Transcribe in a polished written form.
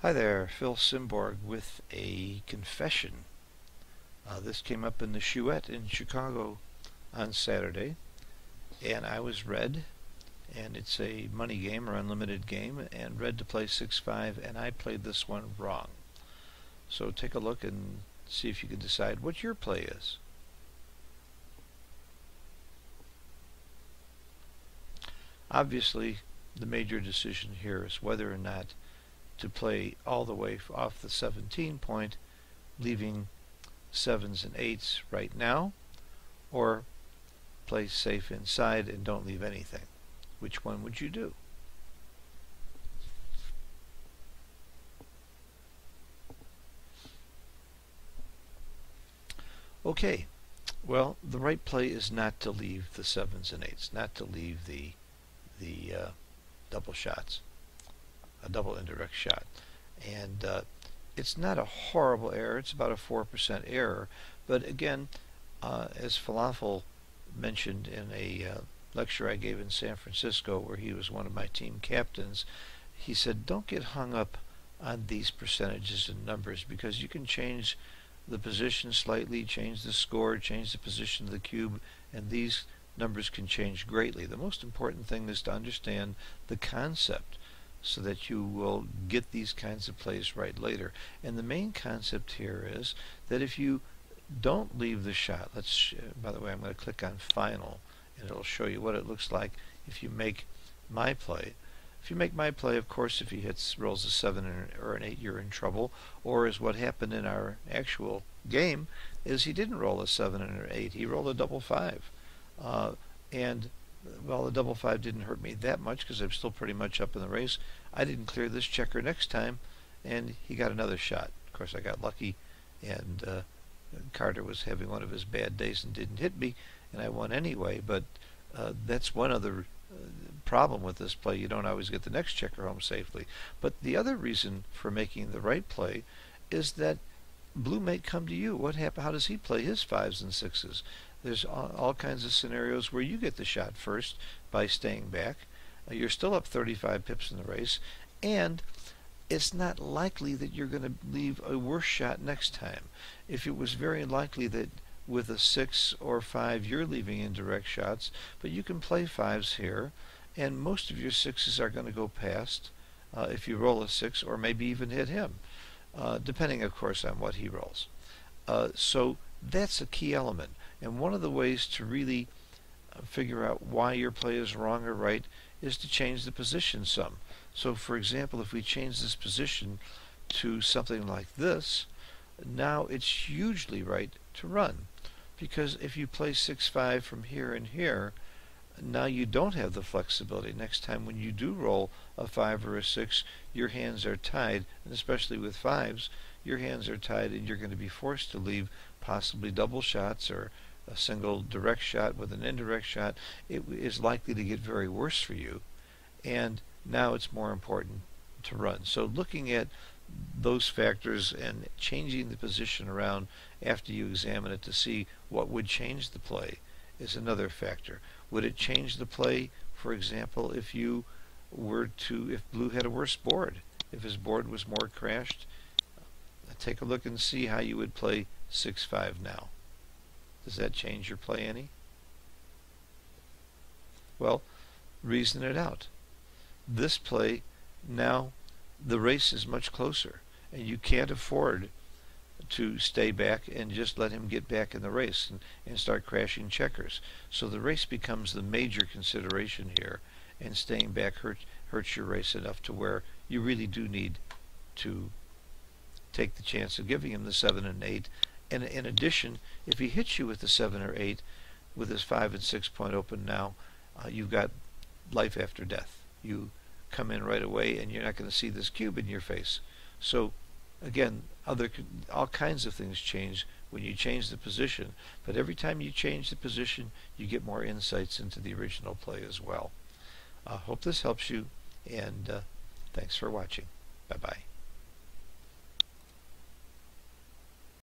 Hi there, Phil Simborg with a confession. This came up in the Chouette in Chicago on Saturday, and I was red, and it's a money game or unlimited game, and red to play 6-5, and I played this one wrong. So take a look and see if you can decide what your play is. Obviously, the major decision here is whether or not to play all the way off the 17 point, leaving 7s and 8s right now, or play safe inside and don't leave anything. Which one would you do? Okay, well, the right play is not to leave the 7s and 8s, not to leave the double shots, a double indirect shot. And it's not a horrible error. It's about a 4% error. But again, as Falafel mentioned in a lecture I gave in San Francisco, where he was one of my team captains, he said, don't get hung up on these percentages and numbers, because you can change the position slightly, change the score, change the position of the cube, and these numbers can change greatly. The most important thing is to understand the concept so that you will get these kinds of plays right later. And the main concept here is that if you don't leave the shot, by the way, I'm going to click on Final, and it'll show you what it looks like if you make my play. If you make my play, of course, if he rolls a 7 or an 8, you're in trouble. Or as what happened in our actual game, is he didn't roll a 7 and an 8. He rolled a double 5. And well, the double 5 didn't hurt me that much because I'm still pretty much up in the race. I didn't clear this checker next time, and he got another shot. Of course, I got lucky, and Carter was having one of his bad days and didn't hit me, and I won anyway. But that's one other problem with this play. You don't always get the next checker home safely. But the other reason for making the right play is that blue may come to you. How does he play his 5s and 6s? There's all kinds of scenarios where you get the shot first by staying back. You're still up 35 pips in the race, and it's not likely that you're going to leave a worse shot next time. If it was very likely that with a 6 or 5 you're leaving indirect shots, but you can play 5s here, and most of your 6s are going to go past if you roll a 6, or maybe even hit him, depending, of course, on what he rolls. So that's a key element. And one of the ways to really figure out why your play is wrong or right is to change the position some. So for example, if we change this position to something like this, now it's hugely right to run. Because if you play 6-5 from here and here, now you don't have the flexibility. Next time when you do roll a 5 or a 6, your hands are tied, and especially with 5s, your hands are tied, and you're going to be forced to leave possibly double shots or a single direct shot with an indirect shot. It is likely to get very worse for you, and now it's more important to run. So looking at those factors and changing the position around after you examine it to see what would change the play is another factor. Would it change the play, for example, if blue had a worse board, if his board was more crashed? Take a look and see how you would play 6-5 now. Does that change your play any? Well, reason it out. This play, now the race is much closer, and you can't afford to stay back and just let him get back in the race and start crashing checkers. So the race becomes the major consideration here, and staying back hurts your race enough to where you really do need to take the chance of giving him the 7 and 8. And in addition, if he hits you with the 7 or 8 with his 5 and 6 point open now, you've got life after death. You come in right away, and you're not going to see this cube in your face. So again, all kinds of things change when you change the position, but every time you change the position, you get more insights into the original play as well. Hope this helps you, and thanks for watching. Bye-bye.